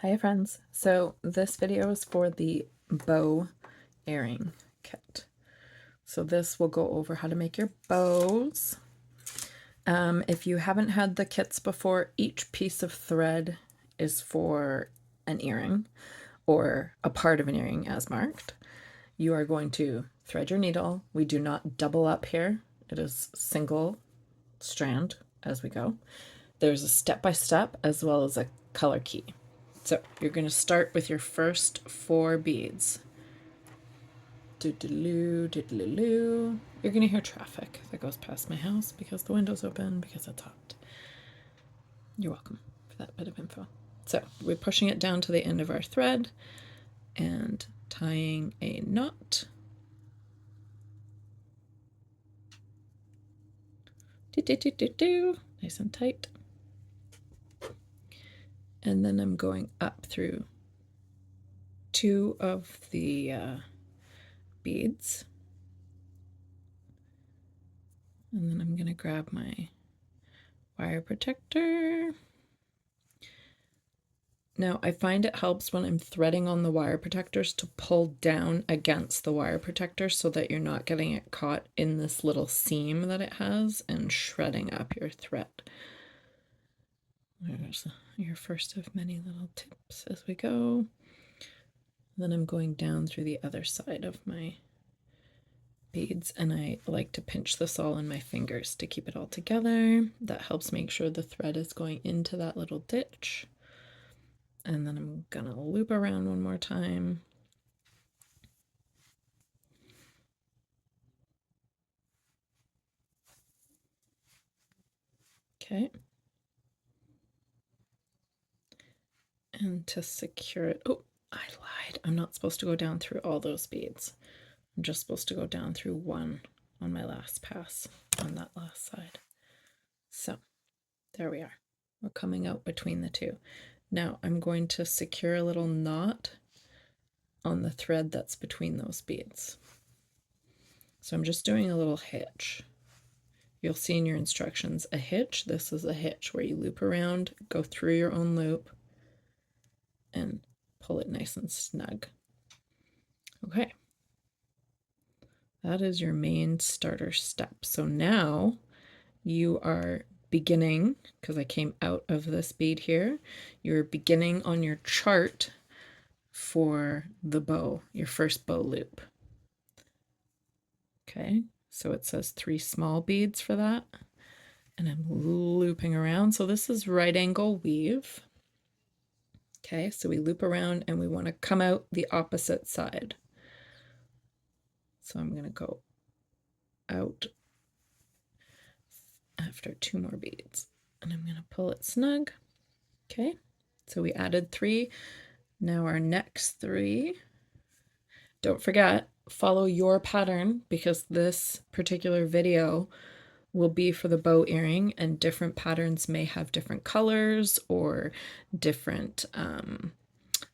Hi friends, so this video is for the bow earring kit. So this will go over how to make your bows. If you haven't had the kits before, each piece of thread is for an earring or a part of an earring as marked. You are going to thread your needle. We do not double up here. It is single strand as we go. There's a step-by-step as well as a color key. So you're going to start with your first 4 beads. Doodaloo, doodaloo. You're going to hear traffic that goes past my house because the window's open because it's hot. You're welcome for that bit of info. So we're pushing it down to the end of our thread and tying a knot. Nice and tight. And then I'm going up through 2 of the beads. And then I'm going to grab my wire protector. Now I find it helps when I'm threading on the wire protectors to pull down against the wire protector so that you're not getting it caught in this little seam that it has and shredding up your thread. There's your first of many little tips as we go. Then I'm going down through the other side of my beads, and I like to pinch this all in my fingers to keep it all together. That helps make sure the thread is going into that little ditch. And then I'm gonna loop around one more time. Okay. And to secure it, oh, I lied. I'm not supposed to go down through all those beads. I'm just supposed to go down through one on my last pass on that last side. So there we are. We're coming out between the two. Now I'm going to secure a little knot on the thread that's between those beads. So I'm just doing a little hitch. You'll see in your instructions a hitch. This is a hitch where you loop around, go through your own loop, and pull it nice and snug. Okay. That is your main starter step. So now you are beginning, because I came out of this bead here, you're beginning on your chart for the bow, your first bow loop. Okay, so it says 3 small beads for that, and I'm looping around. So this is right angle weave. Okay, so we loop around and we want to come out the opposite side. So I'm going to go out after 2 more beads, and I'm going to pull it snug. Okay, so we added 3. Now our next 3, don't forget, follow your pattern because this particular video will be for the bow earring, and different patterns may have different colors or different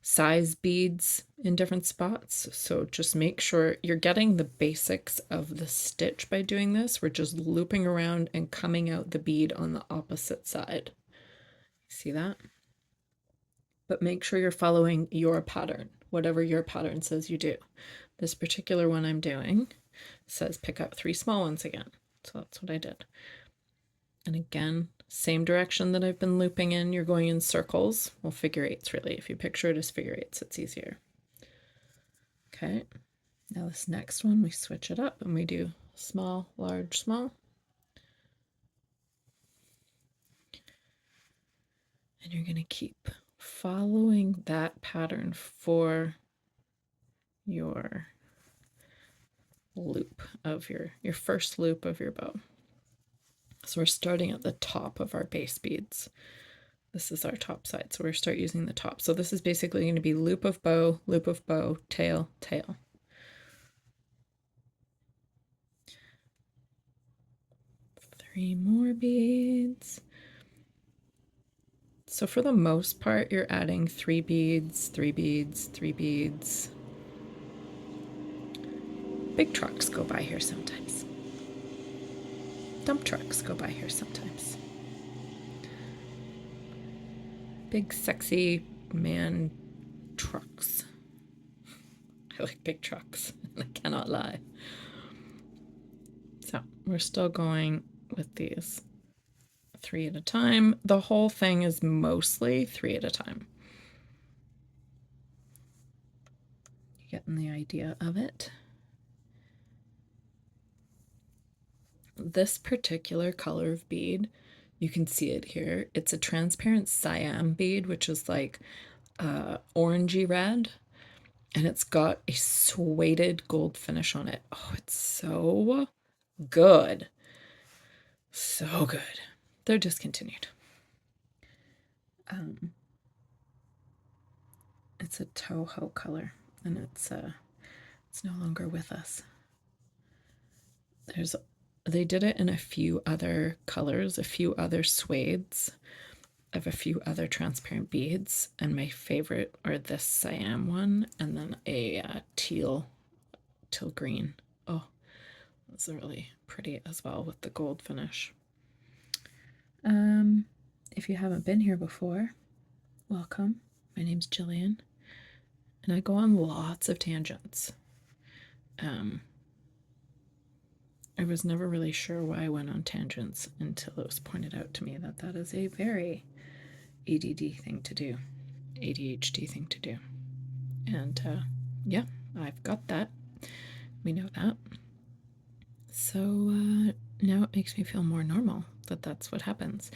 size beads in different spots. So just make sure you're getting the basics of the stitch by doing this. We're just looping around and coming out the bead on the opposite side. See that? But make sure you're following your pattern, whatever your pattern says you do. This particular one I'm doing says pick up 3 small ones again. So that's what I did. And again, same direction that I've been looping in. You're going in circles. Well, figure 8s really. If you picture it as figure 8s, it's easier. Okay. Now this next one, we switch it up and we do small, large, small. And you're going to keep following that pattern for your loop of your first loop of your bow. So we're starting at the top of our base beads. This is our top side, so we're start using the top. So this is basically going to be loop of bow, tail, tail. Three more beads. So for the most part, you're adding 3 beads, 3 beads, 3 beads. Big trucks go by here sometimes. Dump trucks go by here sometimes. Big, sexy big man trucks. I like big trucks. I cannot lie. So we're still going with these 3 at a time. The whole thing is mostly 3 at a time. You getting the idea of it? This particular color of bead, you can see it here. It's a transparent cyan bead, which is like orangey red, and it's got a suede gold finish on it. Oh, it's so good. So good. They're discontinued. It's a Toho color, and it's no longer with us. They did it in a few other colors, a few other suedes of a few other transparent beads, and my favorite are this cyan one and then a teal green. Oh, those are really pretty as well with the gold finish. If you haven't been here before, welcome. My name's Jillian, and I go on lots of tangents. I was never really sure why I went on tangents until it was pointed out to me that that is a very ADD thing to do, ADHD thing to do. And yeah, I've got that. We know that. So now it makes me feel more normal that that's what happens.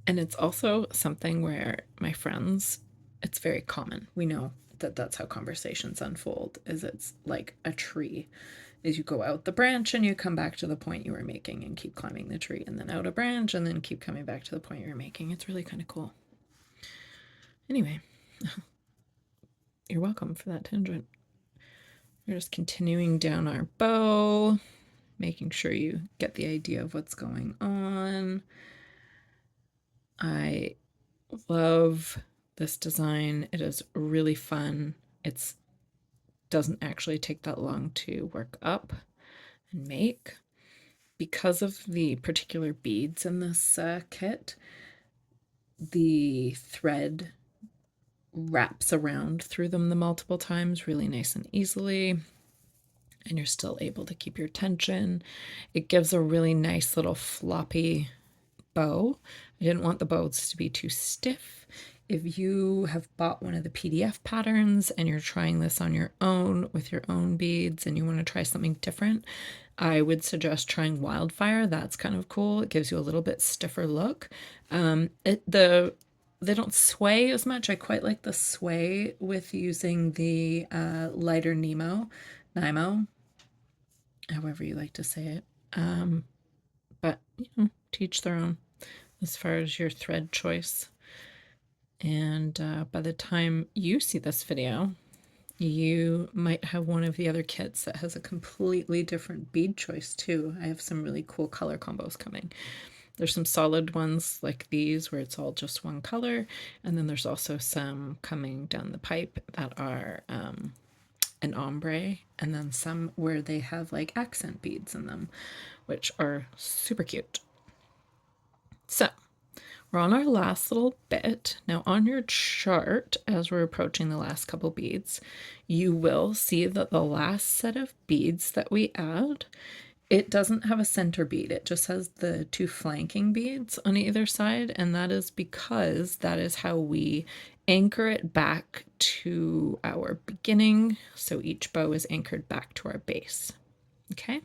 And it's also something where my friends, it's very common. We know that that's how conversations unfold, is it's like a tree. Is you go out the branch and you come back to the point you were making and keep climbing the tree, and then out a branch and then keep coming back to the point you were making. It's really kind of cool. Anyway, you're welcome for that tangent. We're just continuing down our bow, making sure you get the idea of what's going on. I love this design. It is really fun. It doesn't actually take that long to work up and make. Because of the particular beads in this kit, the thread wraps around through them the multiple times really nice and easily, and you're still able to keep your tension. It gives a really nice little floppy bow. I didn't want the bows to be too stiff. If you have bought one of the PDF patterns and you're trying this on your own with your own beads and you want to try something different, I would suggest trying Wildfire. That's kind of cool. It gives you a little bit stiffer look. They don't sway as much. I quite like the sway with using the lighter Nymo, however you like to say it. But you know, to each their own as far as your thread choice. And by the time you see this video, you might have one of the other kits that has a completely different bead choice too. I have some really cool color combos coming. There's some solid ones like these where it's all just one color, and then there's also some coming down the pipe that are an ombre, and then some where they have like accent beads in them, which are super cute. So we're on our last little bit. Now on your chart, as we're approaching the last couple beads, you will see that the last set of beads that we add, it doesn't have a center bead. It just has the 2 flanking beads on either side, and that is because that is how we anchor it back to our beginning. So each bow is anchored back to our base. Okay?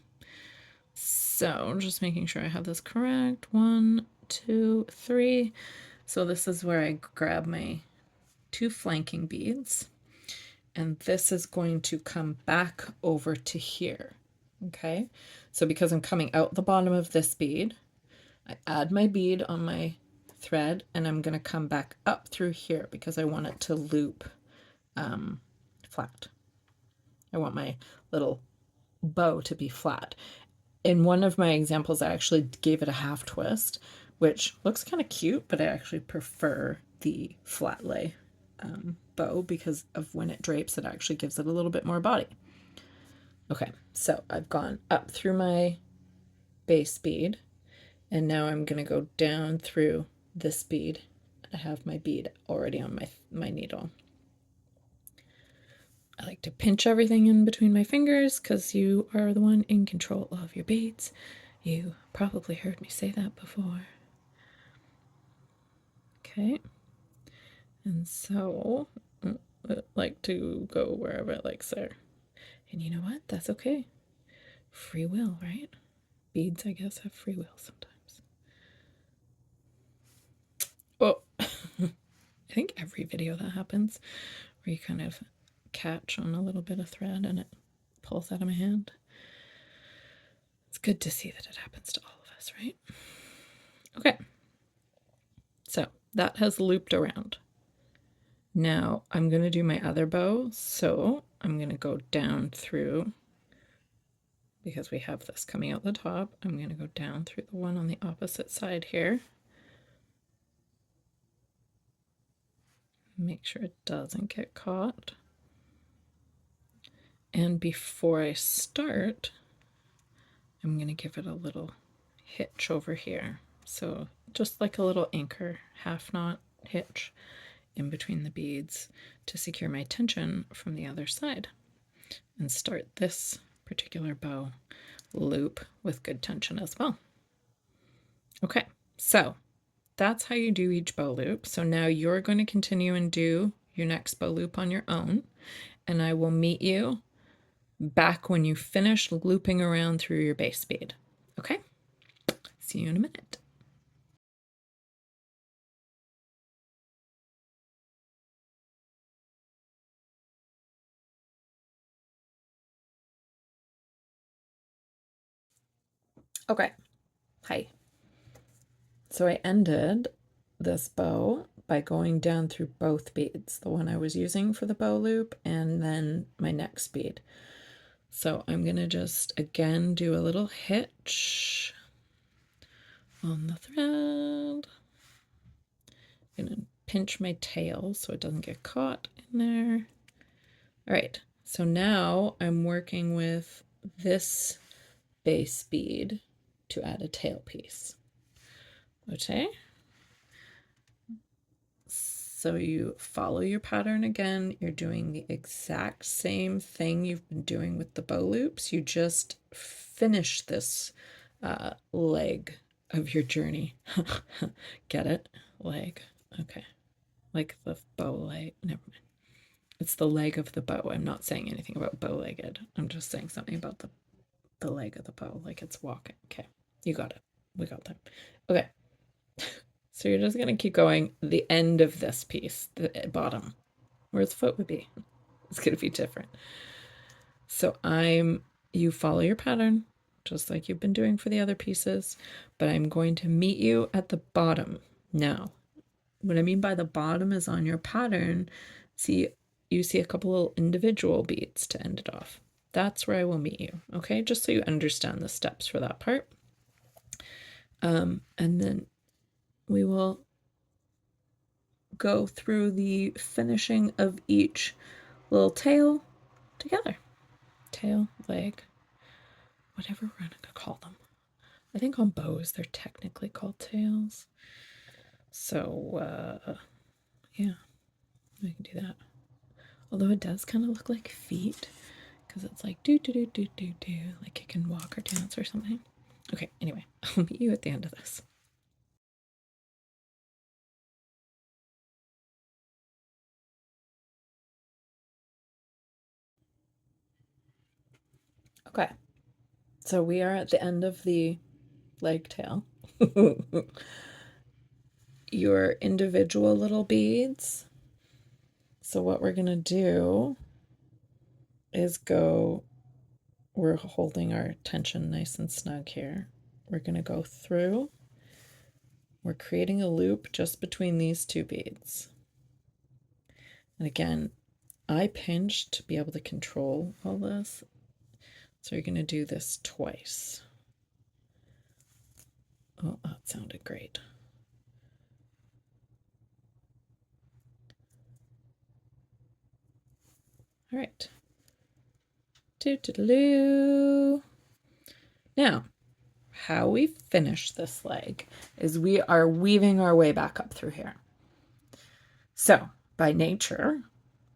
So just making sure I have this correct. 1, 2, 3. So this is where I grab my 2 flanking beads, and this is going to come back over to here. Okay, so because I'm coming out the bottom of this bead, I add my bead on my thread, and I'm going to come back up through here because I want it to loop flat. I want my little bow to be flat. In one of my examples, I actually gave it a half twist, which looks kind of cute, but I actually prefer the flat lay bow because of when it drapes, it actually gives it a little bit more body. Okay, so I've gone up through my base bead, and now I'm going to go down through this bead, and I have my bead already on my needle. I like to pinch everything in between my fingers because you are the one in control of your beads. You probably heard me say that before. Okay. And so I like to go wherever it likes there. And you know what? That's okay. Free will, right? Beads, I guess, have free will sometimes. Oh, I think every video that happens where you kind of catch on a little bit of thread and it pulls out of my hand. It's good to see that it happens to all of us, right? Okay. So that has looped around. Now I'm going to do my other bow. So I'm going to go down through, because we have this coming out the top, I'm going to go down through the one on the opposite side here. Make sure it doesn't get caught. And before I start, I'm going to give it a little hitch over here. So just like a little anchor, half knot hitch in between the beads to secure my tension from the other side and start this particular bow loop with good tension as well. Okay, so that's how you do each bow loop. So now you're going to continue and do your next bow loop on your own, and I will meet you back when you finish looping around through your base bead. Okay? See you in a minute. Okay. Hi. So I ended this bow by going down through both beads, the one I was using for the bow loop and then my next bead. So I'm going to just again do a little hitch on the thread. I'm going to pinch my tail so it doesn't get caught in there. All right, so now I'm working with this base bead to add a tail piece. Okay. So you follow your pattern again. You're doing the exact same thing you've been doing with the bow loops. You just finish this leg of your journey. Get it? Leg. Okay. Like the bow leg. Never mind. It's the leg of the bow. I'm not saying anything about bow-legged. I'm just saying something about the leg of the bow, like it's walking. Okay. You got it. We got that. Okay. So you're just going to keep going the end of this piece, the bottom, where its foot would be. It's going to be different. So you follow your pattern, just like you've been doing for the other pieces, but I'm going to meet you at the bottom. Now, what I mean by the bottom is on your pattern, you see a couple little individual beads to end it off. That's where I will meet you, okay? Just so you understand the steps for that part. And then we will go through the finishing of each little tail together. Tail, leg, whatever we're gonna call them. I think on bows they're technically called tails. So yeah, we can do that. Although it does kind of look like feet because it's like do do do do do do, like it can walk or dance or something. Okay, anyway, I'll meet you at the end of this. Okay, so we are at the end of the leg tail. Your individual little beads. So what we're gonna do is we're holding our tension nice and snug here. We're gonna go through. We're creating a loop just between these two beads. And again, I pinched to be able to control all this. So you're going to do this twice. Oh, that sounded great. All right. Doo-doo-doo. Now, how we finish this leg is we are weaving our way back up through here. So by nature,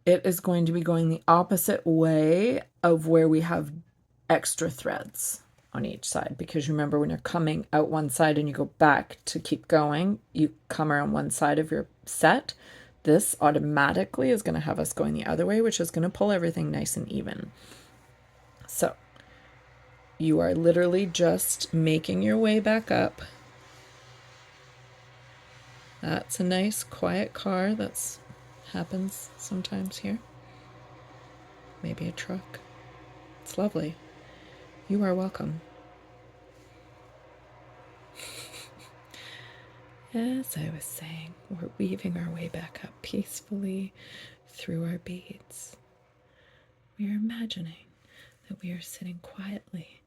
it is going to be going the opposite way of where we have extra threads on each side, because remember, when you're coming out one side and you go back to keep going, you come around one side of your set. This automatically is going to have us going the other way, which is going to pull everything nice and even. So you are literally just making your way back up. That's a nice quiet car. That's happens sometimes here. Maybe a truck. It's lovely. You are welcome. As I was saying, we're weaving our way back up peacefully through our beads. We are imagining that we are sitting quietly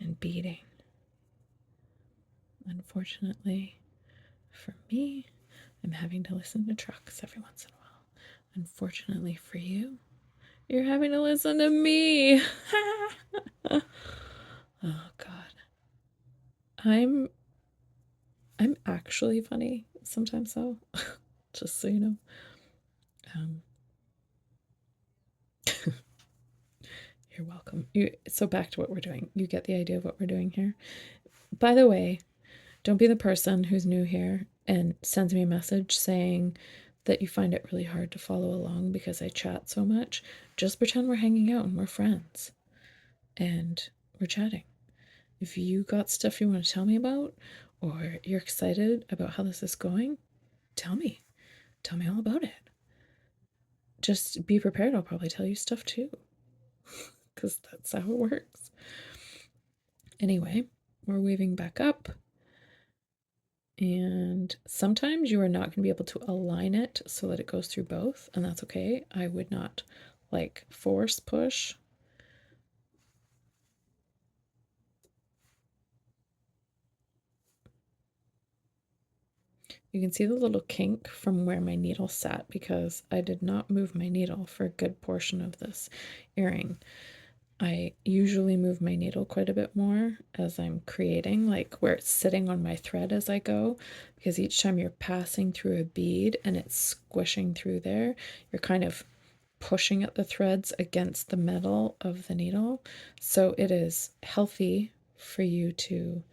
and beading. Unfortunately, for me, I'm having to listen to trucks every once in a while. Unfortunately for you, you're having to listen to me. Oh God. I'm actually funny sometimes, though. Just so you know. You're welcome. So back to what we're doing. You get the idea of what we're doing here. By the way, don't be the person who's new here and sends me a message saying that you find it really hard to follow along because I chat so much. Just pretend we're hanging out and we're friends and we're chatting. If you got stuff you want to tell me about, or you're excited about how this is going, tell me. Tell me all about it. Just be prepared. I'll probably tell you stuff too, because that's how it works. Anyway, we're weaving back up. And sometimes you are not going to be able to align it so that it goes through both, and that's okay. I would not like force push. You can see the little kink from where my needle sat because I did not move my needle for a good portion of this earring. I usually move my needle quite a bit more as I'm creating, like where it's sitting on my thread as I go, because each time you're passing through a bead and it's squishing through there, you're kind of pushing at the threads against the metal of the needle. So it is healthy for you to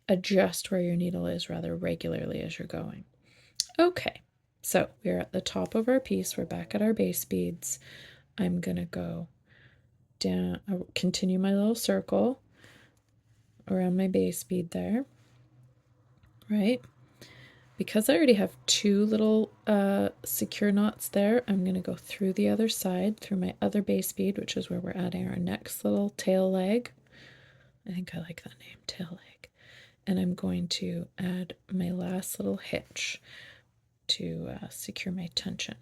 adjust where your needle is rather regularly as you're going. Okay, so we're at the top of our piece. We're back at our base beads. I'm going to go down, continue my little circle around my base bead there, right? Because I already have two little secure knots there, I'm going to go through the other side, through my other base bead, which is where we're adding our next little tail leg. I think I like that name, tail leg. And I'm going to add my last little hitch to secure my tension.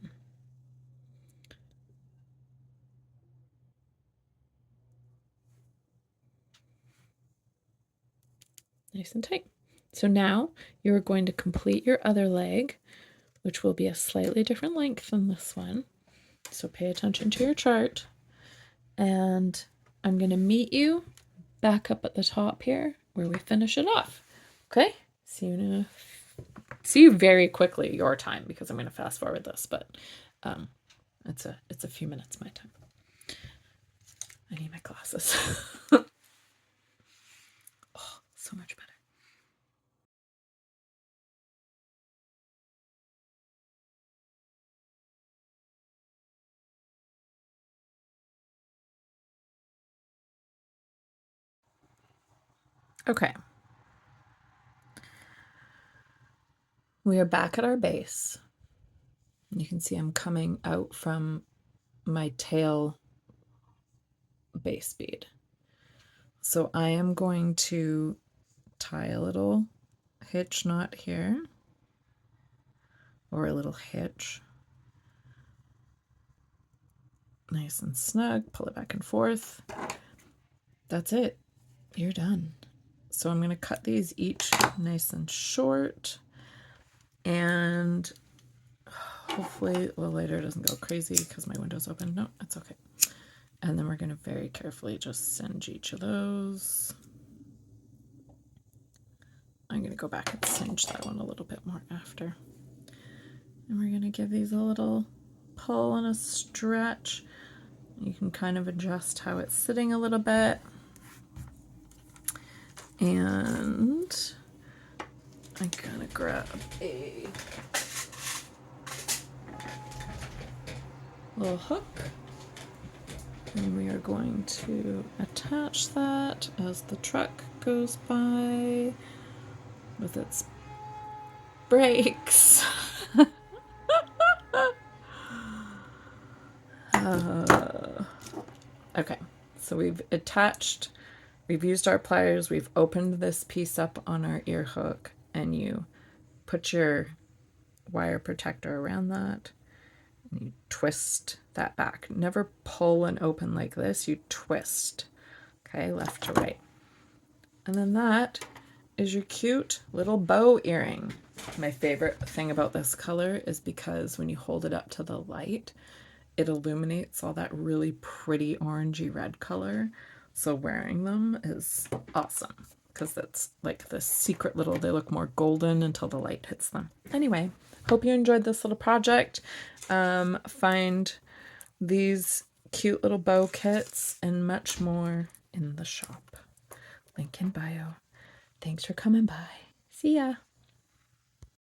Nice and tight. So now you're going to complete your other leg, which will be a slightly different length than this one. So pay attention to your chart. And I'm going to meet you back up at the top here where we finish it off. Okay? See you very quickly your time, because I'm going to fast forward this, but it's a few minutes my time. I need my glasses. Oh, so much better. Okay. We are back at our base. You can see I'm coming out from my tail base bead. So I am going to tie a little hitch knot here, or a little hitch. Nice and snug, pull it back and forth. That's it. You're done. So I'm going to cut these each nice and short, and hopefully the lighter doesn't go crazy because my window's open. No, it's okay. And then we're going to very carefully just singe each of those. I'm going to go back and singe that one a little bit more after. And we're going to give these a little pull and a stretch. You can kind of adjust how it's sitting a little bit. And I'm going to grab a little hook. And we are going to attach that as the truck goes by with its brakes. Okay, so we've attached, we've used our pliers, we've opened this piece up on our ear hook, and you put your wire protector around that, and you twist that back. Never pull and open like this, you twist, okay, left to right. And then that is your cute little bow earring. My favorite thing about this color is because when you hold it up to the light, it illuminates all that really pretty orangey red color. So wearing them is awesome because it's like this secret little, they look more golden until the light hits them. Anyway, hope you enjoyed this little project. Find these cute little bow kits and much more in the shop. Link in bio. Thanks for coming by. See ya.